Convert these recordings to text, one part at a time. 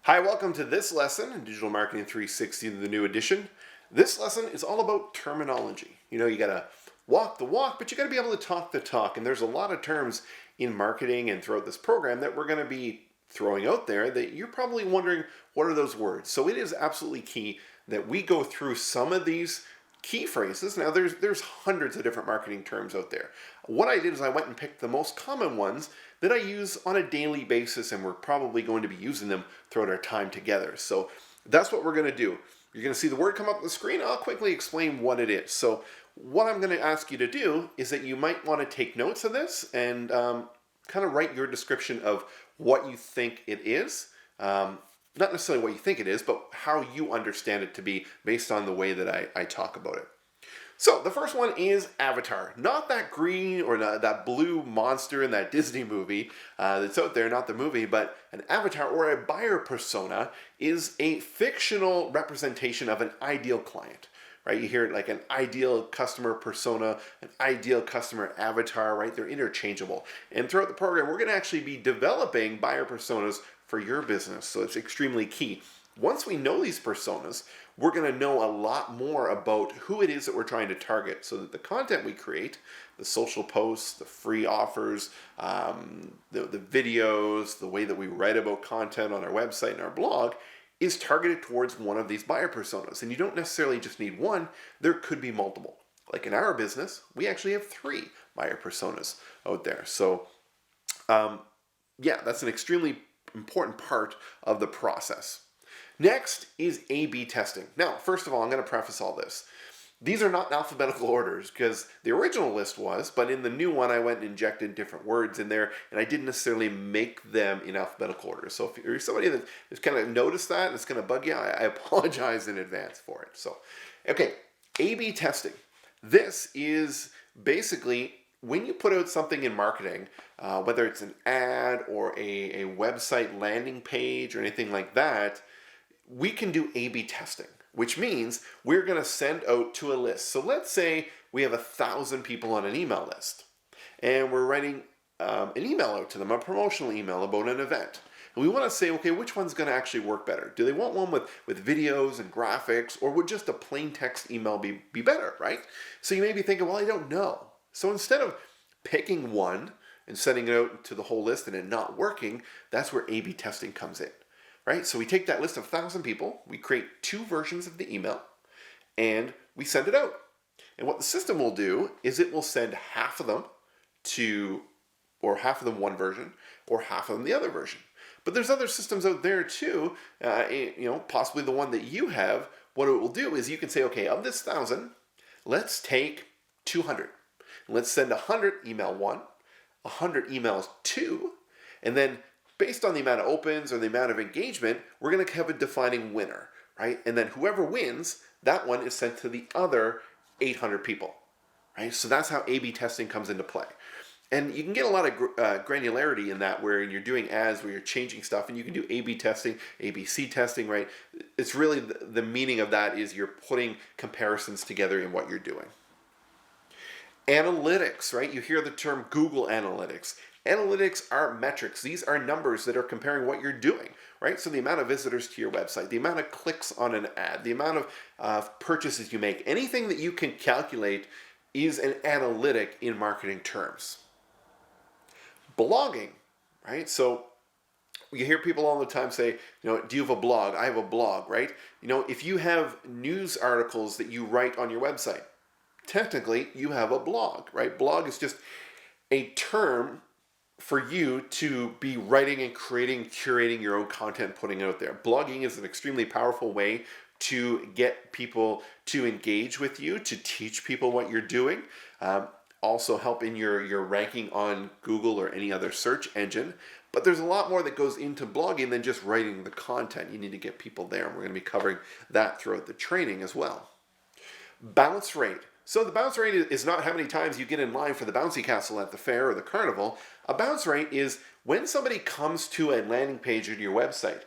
Hi, welcome to this lesson in Digital Marketing 360, the new edition. This lesson is all about terminology. You got to walk the walk, but you got to be able to talk the talk. And there's a lot of terms in marketing and throughout this program that we're going to be throwing out there that you're probably wondering, what are those words? So it is absolutely key that we go through some of these key phrases. Now, there's hundreds of different marketing terms out there. What I did is I went and picked the most common ones that I use on a daily basis, and we're probably going to be using them throughout our time together. So that's what we're going to do. You're going to see the word come up on the screen. I'll quickly explain what it is. So what I'm going to ask you to do is that you might want to take notes of this and kind of write your description of what you think it is. Not necessarily what you think it is, but how you understand it to be based on the way that I talk about it. So the first one is avatar. Not that green or that blue monster in that Disney movie that's out there, not the movie, but an avatar or a buyer persona is a fictional representation of an ideal client. Right? You hear it like an ideal customer persona, an ideal customer avatar, right? They're interchangeable. And throughout the program, we're going to actually be developing buyer personas for your business. So it's extremely key. Once we know these personas, we're going to know a lot more about who it is that we're trying to target so that the content we create, the social posts, the free offers, the videos, the way that we write about content on our website and our blog is targeted towards one of these buyer personas. And you don't necessarily just need one, there could be multiple. Like in our business, we actually have 3 buyer personas out there. So yeah, that's an extremely important part of the process. Next is A/B testing. Now, first of all, I'm going to preface all this. These are not in alphabetical orders because the original list was, but in the new one, I went and injected different words in there, and I didn't necessarily make them in alphabetical order. So if you're somebody that has kind of noticed that and it's going to bug you, I apologize in advance for it. So, okay, A/B testing. This is basically when you put out something in marketing, whether it's an ad or a website landing page or anything like that, we can do A/B testing, which means we're going to send out to a list. So let's say we have 1,000 people on an email list, and we're writing an email out to them, a promotional email about an event. And we want to say, okay, which one's going to actually work better? Do they want one with videos and graphics, or would just a plain text email be better, right? So you may be thinking, well, I don't know. So instead of picking one and sending it out to the whole list and it not working, that's where A/B testing comes in. Right? So we take that list of 1,000 people, we create 2 versions of the email, and we send it out. And what the system will do is it will send half of them or half of them one version, or half of them the other version. But there's other systems out there too, possibly the one that you have. What it will do is you can say, okay, of this 1,000, let's take 200. Let's send 100 email 1, 100 emails 2, and then based on the amount of opens or the amount of engagement, we're going to have a defining winner, right? And then whoever wins, that one is sent to the other 800 people, right? So that's how A/B testing comes into play. And you can get a lot of granularity in that where you're doing ads, where you're changing stuff, and you can do A/B testing, ABC testing, right? It's really the meaning of that is you're putting comparisons together in what you're doing. Analytics, right? You hear the term Google Analytics. Analytics are metrics. These are numbers that are comparing what you're doing, right? So the amount of visitors to your website, the amount of clicks on an ad, the amount of purchases you make, anything that you can calculate is an analytic in marketing terms. Blogging, right? So you hear people all the time say, do you have a blog? I have a blog, right? If you have news articles that you write on your website, technically you have a blog, right? Blog is just a term for you to be writing and creating, curating your own content, putting it out there. Blogging is an extremely powerful way to get people to engage with you, to teach people what you're doing. Also help in your ranking on Google or any other search engine. But there's a lot more that goes into blogging than just writing the content. You need to get people there, and we're going to be covering that throughout the training as well. Bounce rate. So the bounce rate is not how many times you get in line for the bouncy castle at the fair or the carnival. A bounce rate is when somebody comes to a landing page on your website.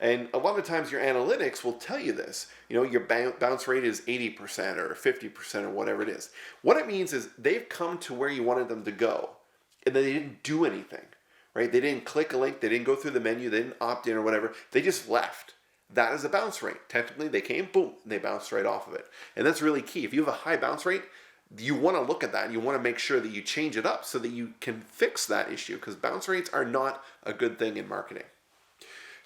And a lot of times your analytics will tell you this. Your bounce rate is 80% or 50% or whatever it is. What it means is they've come to where you wanted them to go and they didn't do anything, right? They didn't click a link, they didn't go through the menu, they didn't opt in or whatever. They just left. That is a bounce rate. Technically, they came, boom, and they bounced right off of it. And that's really key. If you have a high bounce rate, you want to look at that. You want to make sure that you change it up so that you can fix that issue, because bounce rates are not a good thing in marketing.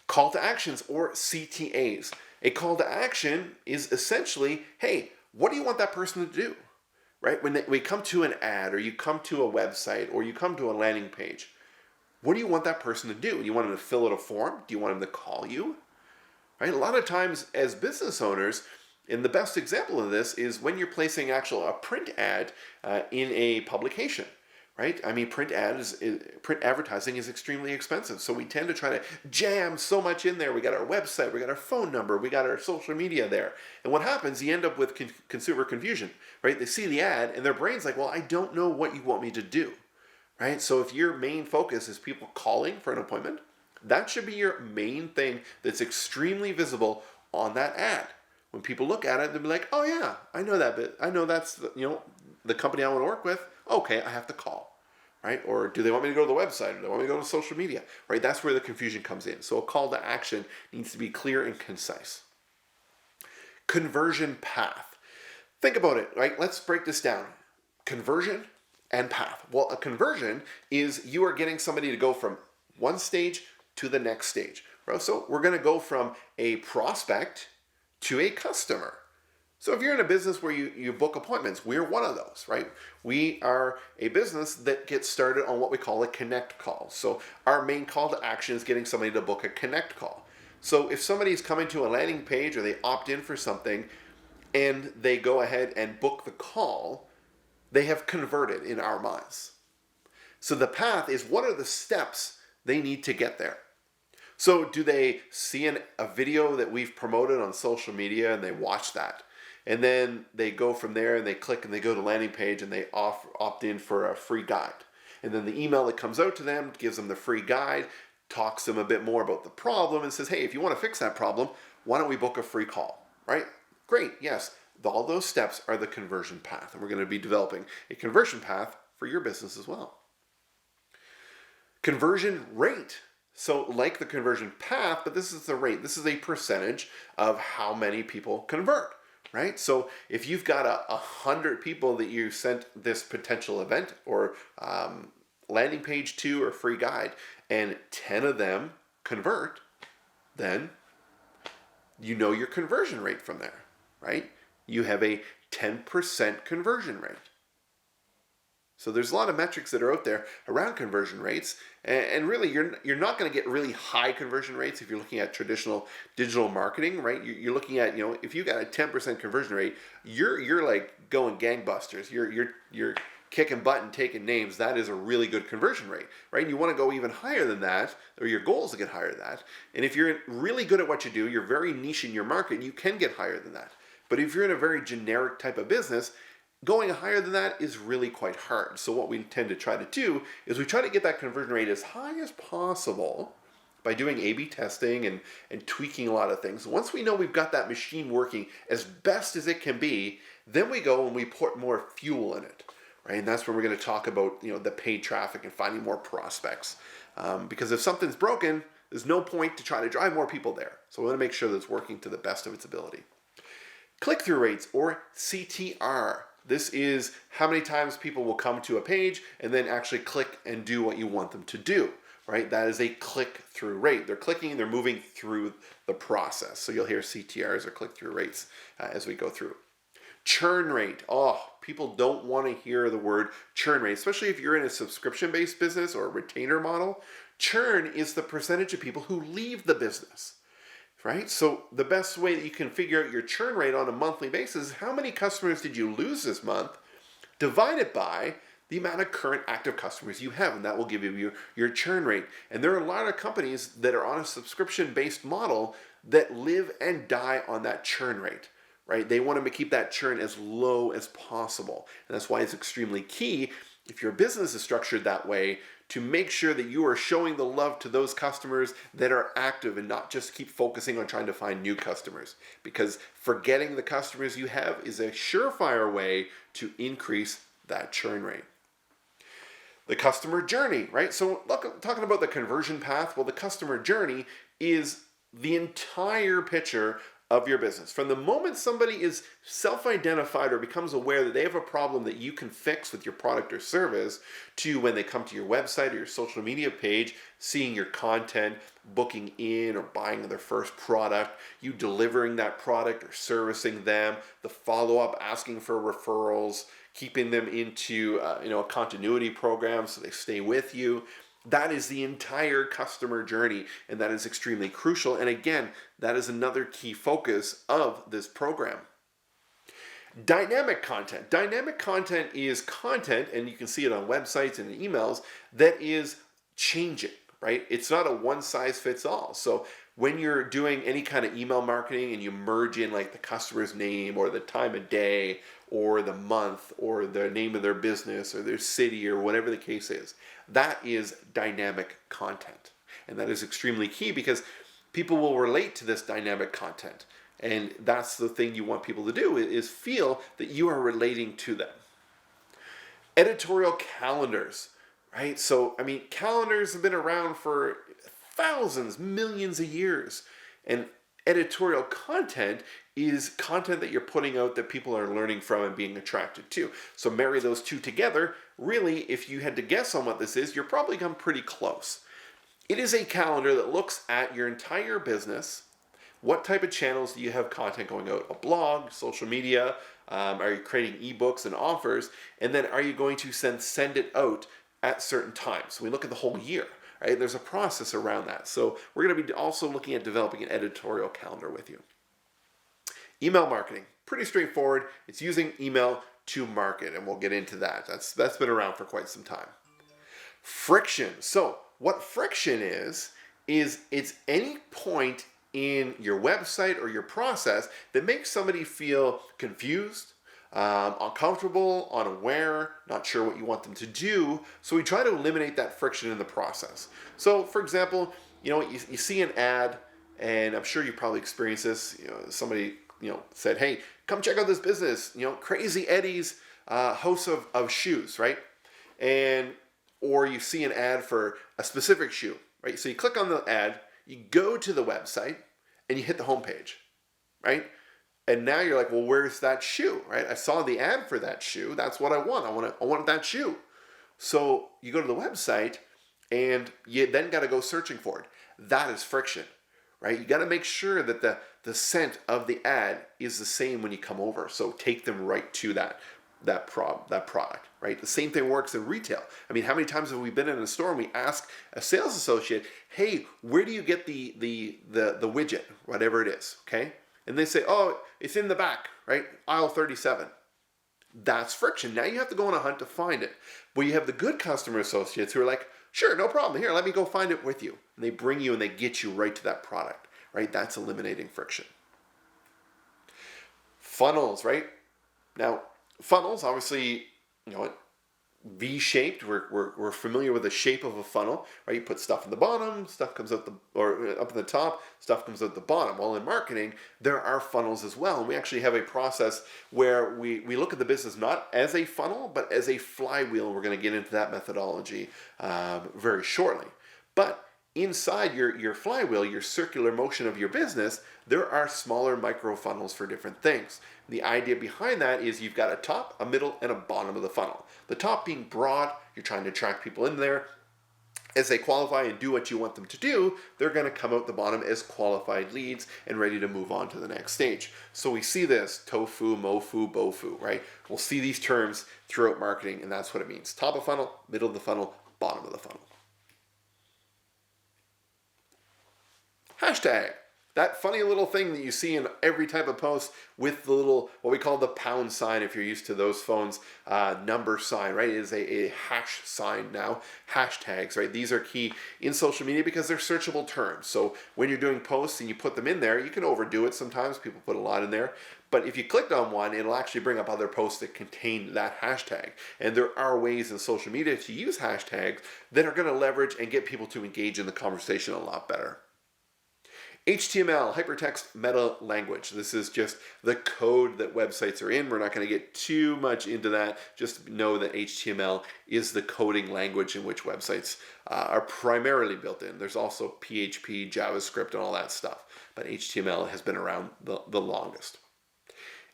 Call to actions, or CTAs. A call to action is essentially, hey, what do you want that person to do? Right? When we come to an ad, or you come to a website, or you come to a landing page, what do you want that person to do? Do you want them to fill out a form? Do you want them to call you? Right? A lot of times as business owners, and the best example of this is when you're placing a print ad in a publication, right? I mean, print advertising is extremely expensive. So we tend to try to jam so much in there. We got our website, we got our phone number, we got our social media there. And what happens, you end up with consumer confusion, right? They see the ad and their brain's like, well, I don't know what you want me to do, right? So if your main focus is people calling for an appointment, that should be your main thing that's extremely visible on that ad. When people look at it, they'll be like, oh yeah, I know that bit. I know that's the company I want to work with. Okay, I have to call, right? Or do they want me to go to the website? Or do they want me to go to social media, right? That's where the confusion comes in. So a call to action needs to be clear and concise. Conversion path. Think about it, right? Let's break this down. Conversion and path. Well, a conversion is you are getting somebody to go from one stage to the next stage. Right? So we're going to go from a prospect to a customer. So if you're in a business where you book appointments, we're one of those, right? We are a business that gets started on what we call a connect call. So our main call to action is getting somebody to book a connect call. So if somebody's coming to a landing page or they opt in for something and they go ahead and book the call, they have converted in our minds. So the path is, what are the steps they need to get there? So do they see a video that we've promoted on social media and they watch that? And then they go from there and they click and they go to the landing page and they opt in for a free guide. And then the email that comes out to them gives them the free guide, talks them a bit more about the problem and says, hey, if you want to fix that problem, why don't we book a free call, right? Great, yes. All those steps are the conversion path. And we're going to be developing a conversion path for your business as well. Conversion rate. So like the conversion path, but this is the rate. This is a percentage of how many people convert, right? So if you've got 100 people that you sent this potential event or landing page to or free guide, and 10 of them convert, then you know your conversion rate from there, right? You have a 10% conversion rate. So there's a lot of metrics that are out there around conversion rates, and really you're not going to get really high conversion rates if you're looking at traditional digital marketing, right? You're looking at, if you got a 10% conversion rate, you're like going gangbusters. You're kicking butt and taking names. That is a really good conversion rate, right? And you want to go even higher than that, or your goal is to get higher than that. And if you're really good at what you do, you're very niche in your market, you can get higher than that. But if you're in a very generic type of business, going higher than that is really quite hard. So what we tend to try to do is we try to get that conversion rate as high as possible by doing A/B testing and tweaking a lot of things. Once we know we've got that machine working as best as it can be, then we go and we put more fuel in it, right? And that's when we're going to talk about the paid traffic and finding more prospects. Because if something's broken, there's no point to try to drive more people there. So we want to make sure that it's working to the best of its ability. Click-through rates, or CTR. This is how many times people will come to a page and then actually click and do what you want them to do, right? That is a click-through rate. They're clicking, they're moving through the process. So you'll hear CTRs, or click-through rates, as we go through. Churn rate. Oh, people don't want to hear the word churn rate, especially if you're in a subscription-based business or a retainer model. Churn is the percentage of people who leave the business. Right? So the best way that you can figure out your churn rate on a monthly basis is how many customers did you lose this month, divided by the amount of current active customers you have, and that will give you your churn rate. And there are a lot of companies that are on a subscription-based model that live and die on that churn rate, right? They want to keep that churn as low as possible. And that's why it's extremely key, if your business is structured that way, to make sure that you are showing the love to those customers that are active and not just keep focusing on trying to find new customers. Because forgetting the customers you have is a surefire way to increase that churn rate. The customer journey, right? So look, talking about the conversion path, well, the customer journey is the entire picture of your business. From the moment somebody is self-identified or becomes aware that they have a problem that you can fix with your product or service, to when they come to your website or your social media page, seeing your content, booking in or buying their first product, you delivering that product or servicing them, the follow-up, asking for referrals, keeping them into a continuity program so they stay with you. That is the entire customer journey, and that is extremely crucial. And again, that is another key focus of this program. Dynamic content. Dynamic content is content, and you can see it on websites and in emails, that is changing, right? It's not a one size fits all. So when you're doing any kind of email marketing and you merge in like the customer's name or the time of day or the month or the name of their business or their city or whatever the case is, that is dynamic content. And that is extremely key because people will relate to this dynamic content. And that's the thing you want people to do, is feel that you are relating to them. Editorial calendars, right? So, I mean, calendars have been around for thousands, millions of years. And editorial content is content that you're putting out that people are learning from and being attracted to. So marry those two together. Really, if you had to guess on what this is, you're probably come pretty close. It is a calendar that looks at your entire business. What type of channels do you have content going out? A blog, social media? Are you creating ebooks and offers? And then are you going to send it out at certain times? So we look at the whole year, right? There's a process around that. So we're going to be also looking at developing an editorial calendar with you. Email marketing, pretty straightforward. It's using email to market, and we'll get into that. That's been around for quite some time. Friction. So what friction is it's any point in your website or your process that makes somebody feel confused, uncomfortable, unaware, not sure what you want them to do. So we try to eliminate that friction in the process. So for example, you see an ad, and I'm sure you probably experienced this. Somebody said, hey, come check out this business, Crazy Eddie's house of shoes, right? Or you see an ad for a specific shoe, right? So you click on the ad, you go to the website, and you hit the homepage, right? And now you're like, well, where's that shoe, right? I saw the ad for that shoe. That's what I want. I want that shoe. So you go to the website, and you then got to go searching for it. That is friction, right? You got to make sure that the scent of the ad is the same when you come over. So take them right to that product, right? The same thing works in retail. I mean, how many times have we been in a store and we ask a sales associate, hey, where do you get the widget, whatever it is, okay? And they say, oh, it's in the back, right? Aisle 37. That's friction. Now you have to go on a hunt to find it. But you have the good customer associates who are like, sure, no problem. Here, let me go find it with you. And they bring you and they get you right to that product, right? That's eliminating friction. Funnels, right? Now, funnels, obviously, V-shaped. We're familiar with the shape of a funnel, right? You put stuff in the bottom, stuff comes out or up in the top, stuff comes out the bottom. Well, in marketing, there are funnels as well. And we actually have a process where we look at the business not as a funnel, but as a flywheel. We're going to get into that methodology very shortly. But inside your flywheel, your circular motion of your business, there are smaller micro funnels for different things. The idea behind that is you've got a top, a middle, and a bottom of the funnel. The top being broad, you're trying to attract people in there. As they qualify and do what you want them to do, they're going to come out the bottom as qualified leads and ready to move on to the next stage. So we see this tofu, mofu, bofu, right? We'll see these terms throughout marketing, and that's what it means. Top of funnel, middle of the funnel, bottom of the funnel. Hashtag. That funny little thing that you see in every type of post with the little, what we call the pound sign, if you're used to those phones, number sign, right? It is a hash sign now, hashtags, right? These are key in social media because they're searchable terms. So when you're doing posts and you put them in there, you can overdo it sometimes. People put a lot in there. But if you clicked on one, it'll actually bring up other posts that contain that hashtag. And there are ways in social media to use hashtags that are going to leverage and get people to engage in the conversation a lot better. HTML, hypertext meta language. This is just the code that websites are in. We're not going to get too much into that. Just know that HTML is the coding language in which websites are primarily built in. There's also PHP, JavaScript, and all that stuff. But HTML has been around the longest.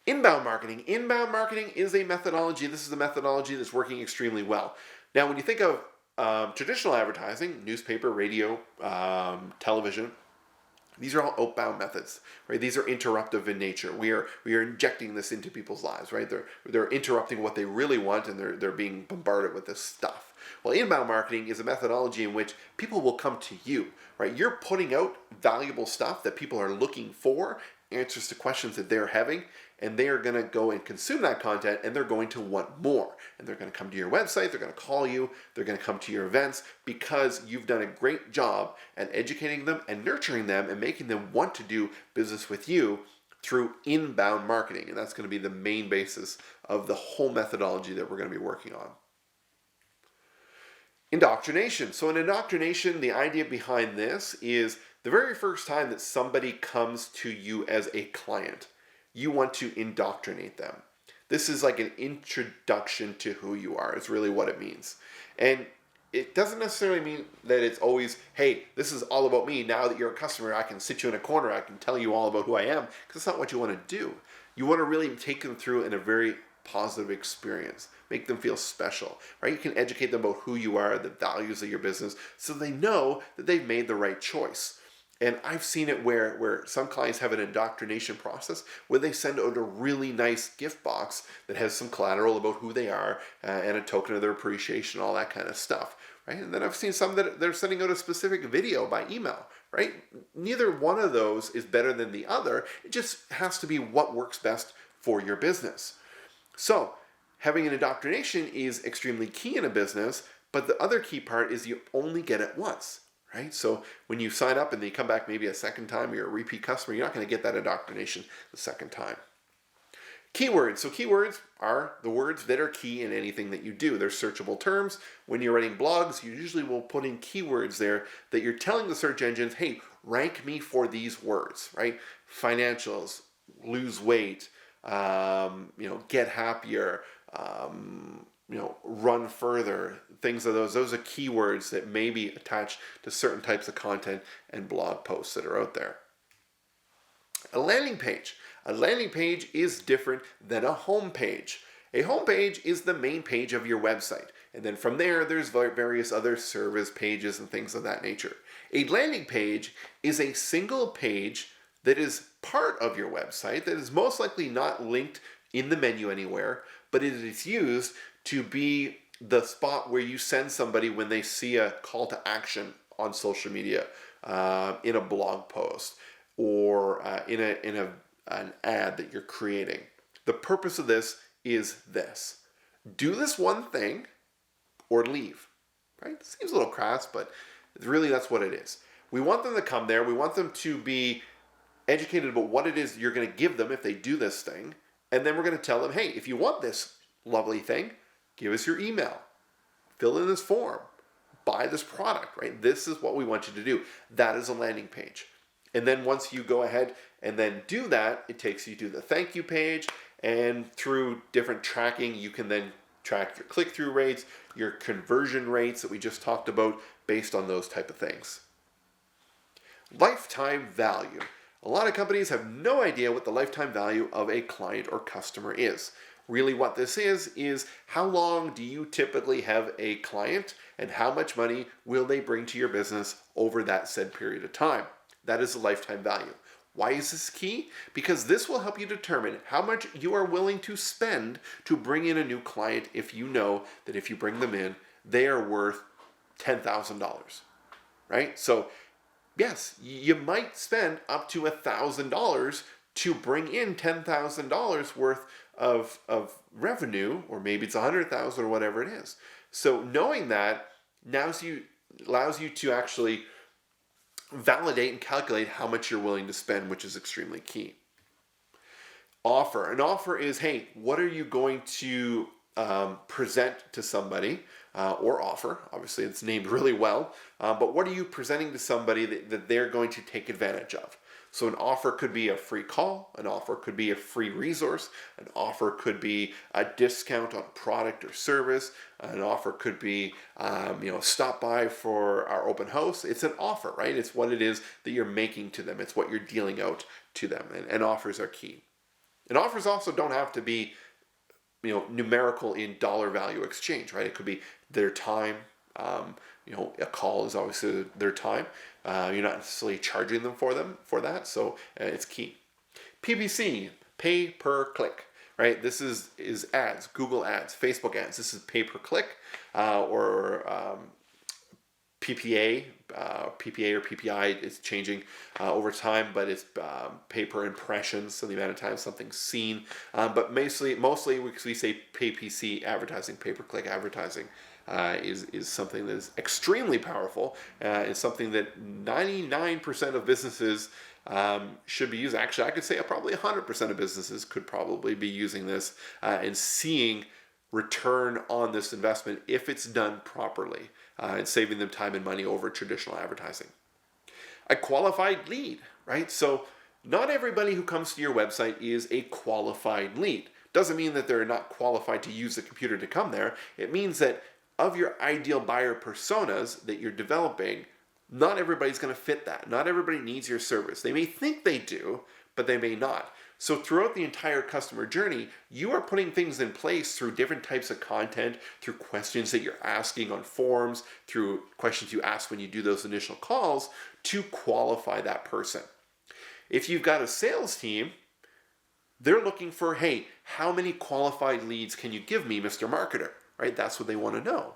Inbound marketing. Inbound marketing is a methodology. This is a methodology that's working extremely well. Now, when you think of traditional advertising, newspaper, radio, television, these are all outbound methods, right? These are interruptive in nature. We are injecting this into people's lives, right? They're interrupting what they really want, and they're being bombarded with this stuff. Well, inbound marketing is a methodology in which people will come to you, right? You're putting out valuable stuff that people are looking for, answers to questions that they're having, and they are going to go and consume that content, and they're going to want more. And they're going to come to your website, they're going to call you, they're going to come to your events because you've done a great job at educating them and nurturing them and making them want to do business with you through inbound marketing. And that's going to be the main basis of the whole methodology that we're going to be working on. Indoctrination. So in indoctrination, the idea behind this is the very first time that somebody comes to you as a client, you want to indoctrinate them. This is like an introduction to who you are. It's really what it means. And it doesn't necessarily mean that it's always, hey, this is all about me. Now that you're a customer, I can sit you in a corner. I can tell you all about who I am. Because that's not what you want to do. You want to really take them through in a very positive experience. Make them feel special, right? You can educate them about who you are, the values of your business, so they know that they've made the right choice. And I've seen it where some clients have an indoctrination process where they send out a really nice gift box that has some collateral about who they are and a token of their appreciation, all that kind of stuff, right? And then I've seen some that they're sending out a specific video by email, right? Neither one of those is better than the other. It just has to be what works best for your business. So having an indoctrination is extremely key in a business, but the other key part is you only get it once. Right? So when you sign up and then you come back maybe a second time, you're a repeat customer, you're not going to get that indoctrination the second time. Keywords. So keywords are the words that are key in anything that you do. They're searchable terms. When you're writing blogs, you usually will put in keywords there that you're telling the search engines, hey, rank me for these words, right? Financials, lose weight, get happier, run further, things of those. Those are keywords that may be attached to certain types of content and blog posts that are out there. A landing page. A landing page is different than a home page. A home page is the main page of your website. And then from there, there's various other service pages and things of that nature. A landing page is a single page that is part of your website that is most likely not linked in the menu anywhere, but it is used to be the spot where you send somebody when they see a call to action on social media, in a blog post, or in an ad that you're creating. The purpose of this is this: do this one thing or leave. Right? It seems a little crass, but really that's what it is. We want them to come there. We want them to be educated about what it is you're going to give them if they do this thing. And then we're going to tell them, hey, if you want this lovely thing, give us your email, fill in this form, buy this product, right? This is what we want you to do. That is a landing page. And then once you go ahead and then do that, it takes you to the thank you page, and through different tracking, you can then track your click-through rates, your conversion rates that we just talked about based on those type of things. Lifetime value. A lot of companies have no idea what the lifetime value of a client or customer is. Really what this is how long do you typically have a client and how much money will they bring to your business over that said period of time. That is the lifetime value. Why is this key? Because this will help you determine how much you are willing to spend to bring in a new client if you know that if you bring them in, they are worth $10,000, right? So yes, you might spend up to $1,000 to bring in $10,000 worth of revenue, or maybe it's $100,000 or whatever it is. So knowing that allows you to actually validate and calculate how much you're willing to spend, which is extremely key. Offer. An offer is, hey, what are you going to present to somebody or offer. Obviously, it's named really well. But what are you presenting to somebody that they're going to take advantage of? So an offer could be a free call, an offer could be a free resource, an offer could be a discount on product or service, an offer could be stop by for our open house. It's an offer, right? It's what it is that you're making to them. It's what you're dealing out to them, and offers are key. And offers also don't have to be numerical in dollar value exchange, right? It could be their time. A call is obviously their time. You're not necessarily charging them for that, so it's key. PPC, pay per click, right? This is ads, Google ads, Facebook ads. This is pay per click, or PPA or PPI is changing over time, but it's pay per impressions, so the amount of time something's seen. But mostly we say PPC advertising, pay per click advertising. Is something that is extremely powerful. It's something that 99% of businesses should be using. Actually, I could say probably 100% of businesses could probably be using this and seeing return on this investment if it's done properly, and saving them time and money over traditional advertising. A qualified lead, right? So not everybody who comes to your website is a qualified lead. Doesn't mean that they're not qualified to use the computer to come there. It means that of your ideal buyer personas that you're developing, not everybody's going to fit that. Not everybody needs your service. They may think they do, but they may not. So throughout the entire customer journey, you are putting things in place through different types of content, through questions that you're asking on forums, through questions you ask when you do those initial calls to qualify that person. If you've got a sales team, they're looking for, hey, how many qualified leads can you give me, Mr. Marketer? Right? That's what they want to know.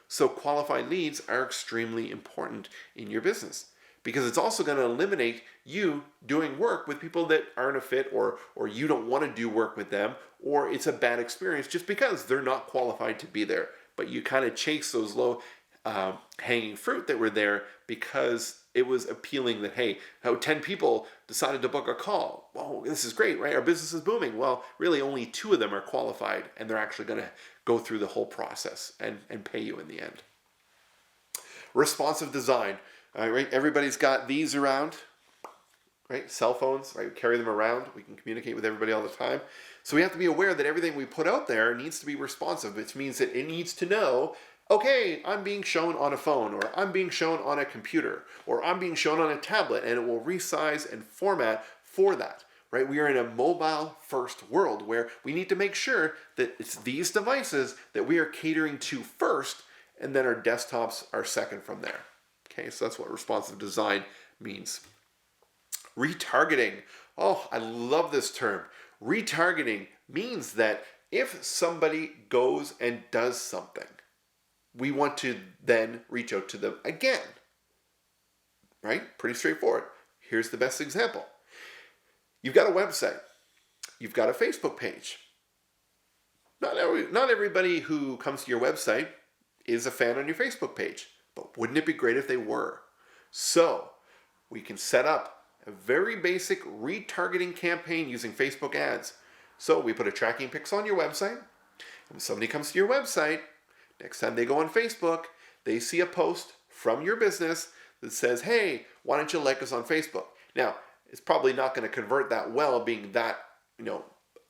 So qualified leads are extremely important in your business, because it's also going to eliminate you doing work with people that aren't a fit, or you don't want to do work with them, or it's a bad experience just because they're not qualified to be there. But you kind of chase those low hanging fruit that were there because it was appealing that, hey, how 10 people decided to book a call. Whoa, this is great, right? Our business is booming. Well, really only 2 of them are qualified, and they're actually going to go through the whole process and pay you in the end. Responsive design, right? Everybody's got these around, right? Cell phones, right? We carry them around. We can communicate with everybody all the time. So we have to be aware that everything we put out there needs to be responsive, which means that it needs to know, okay, I'm being shown on a phone, or I'm being shown on a computer, or I'm being shown on a tablet, and it will resize and format for that. Right? We are in a mobile first world where we need to make sure that it's these devices that we are catering to first, and then our desktops are second from there. Okay, so that's what responsive design means. Retargeting. Oh, I love this term. Retargeting means that if somebody goes and does something, we want to then reach out to them again. Right? Pretty straightforward. Here's the best example. You've got a website. You've got a Facebook page. Not everybody who comes to your website is a fan on your Facebook page, but wouldn't it be great if they were? So we can set up a very basic retargeting campaign using Facebook ads. So we put a tracking pixel on your website. When somebody comes to your website, next time they go on Facebook, they see a post from your business that says, hey, why don't you like us on Facebook? Now, it's probably not going to convert that well, being that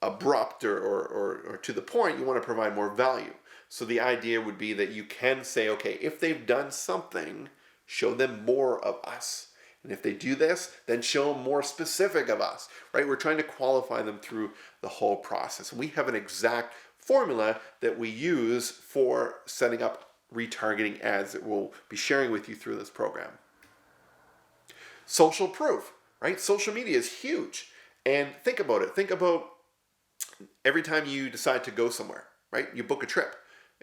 abrupt or to the point. You want to provide more value. So the idea would be that you can say, okay, if they've done something, show them more of us. And if they do this, then show them more specific of us, right? We're trying to qualify them through the whole process. We have an exact formula that we use for setting up retargeting ads that we'll be sharing with you through this program. Social proof, right? Social media is huge. And think about it. Think about every time you decide to go somewhere, right? You book a trip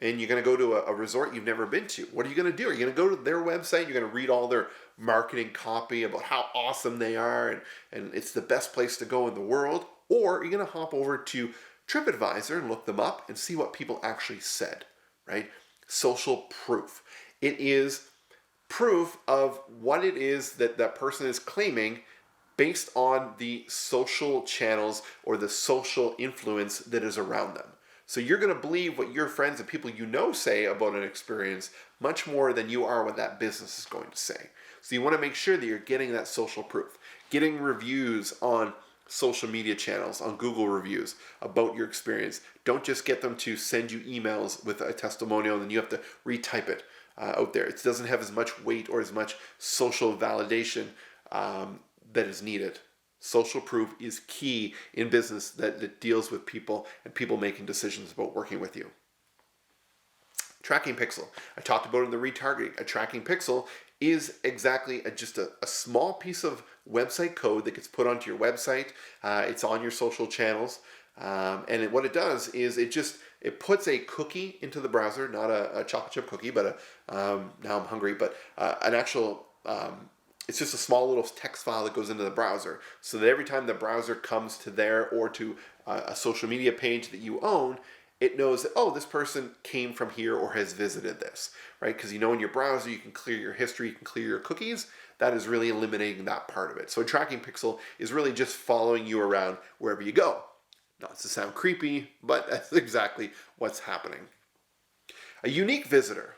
and you're going to go to a resort you've never been to. What are you going to do? Are you going to go to their website? You're going to read all their marketing copy about how awesome they are and it's the best place to go in the world? Or are you going to hop over to TripAdvisor and look them up and see what people actually said, right? Social proof. It is proof of what it is that that person is claiming based on the social channels or the social influence that is around them. So you're going to believe what your friends and people you know say about an experience much more than you are what that business is going to say. So you want to make sure that you're getting that social proof, getting reviews on social media channels, on Google reviews about your experience. Don't just get them to send you emails with a testimonial and then you have to retype it out there. It doesn't have as much weight or as much social validation that is needed. Social proof is key in business that deals with people and people making decisions about working with you. Tracking pixel. I talked about it in the retargeting. A tracking pixel is exactly just a small piece of website code that gets put onto your website. It's on your social channels. And what it does is it puts a cookie into the browser, not a chocolate chip cookie, but now I'm hungry, but an actual it's just a small little text file that goes into the browser, so that every time the browser comes to there or to a social media page that you own, it knows that, oh, this person came from here or has visited this, right? Because in your browser you can clear your history, you can clear your cookies. That is really eliminating that part of it. So a tracking pixel is really just following you around wherever you go. Not to sound creepy, but that's exactly what's happening. A unique visitor.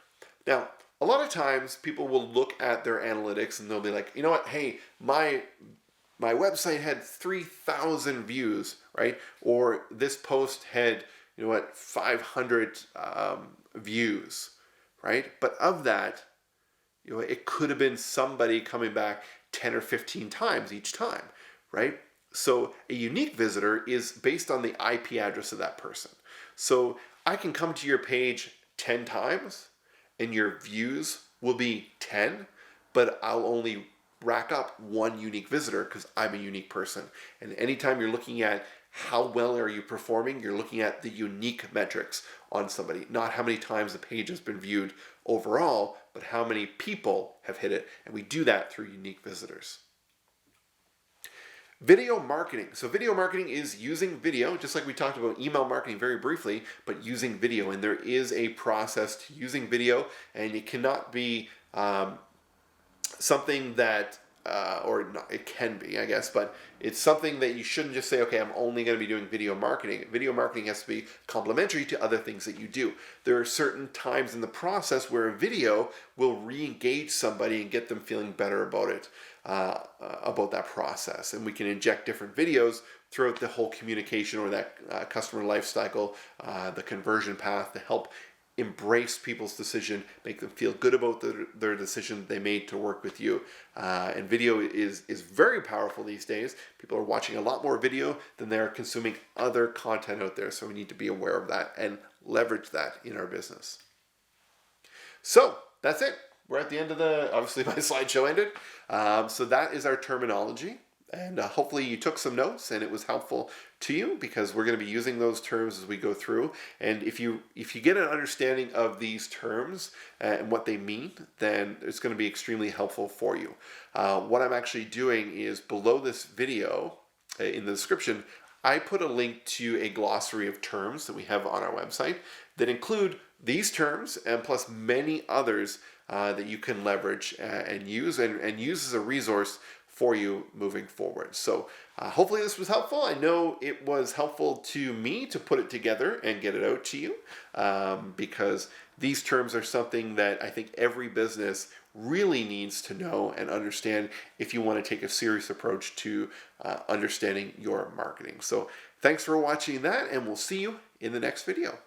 Now, a lot of times people will look at their analytics and they'll be like, you know what, hey, my website had 3,000 views, right? Or this post had, 500 views, right? But of that, it could have been somebody coming back 10 or 15 times each time, right? So a unique visitor is based on the IP address of that person. So I can come to your page 10 times and your views will be 10, but I'll only rack up one unique visitor because I'm a unique person. And anytime you're looking at how well are you performing, you're looking at the unique metrics on somebody, not how many times the page has been viewed overall, but how many people have hit it. And we do that through unique visitors. Video marketing. So video marketing is using video, just like we talked about email marketing very briefly, but using video. And there is a process to using video, and it cannot be something that, or not, it can be, I guess, but it's something that you shouldn't just say, okay, I'm only going to be doing video marketing. Video marketing has to be complementary to other things that you do. There are certain times in the process where a video will re-engage somebody and get them feeling better about it, about that process. And we can inject different videos throughout the whole communication or that customer life cycle, the conversion path, to help embrace people's decision, make them feel good about their decision they made to work with you. And video is very powerful these days. People are watching a lot more video than they're consuming other content out there. So we need to be aware of that and leverage that in our business. So that's it. We're at the end of obviously my slideshow ended. So that is our terminology. And hopefully you took some notes and it was helpful to you, because we're going to be using those terms as we go through. And if you get an understanding of these terms and what they mean, then it's going to be extremely helpful for you. What I'm actually doing is below this video in the description, I put a link to a glossary of terms that we have on our website that include these terms and plus many others that you can leverage and use as a resource for you moving forward. So hopefully this was helpful. I know it was helpful to me to put it together and get it out to you, because these terms are something that I think every business really needs to know and understand if you want to take a serious approach to understanding your marketing. So thanks for watching that, and we'll see you in the next video.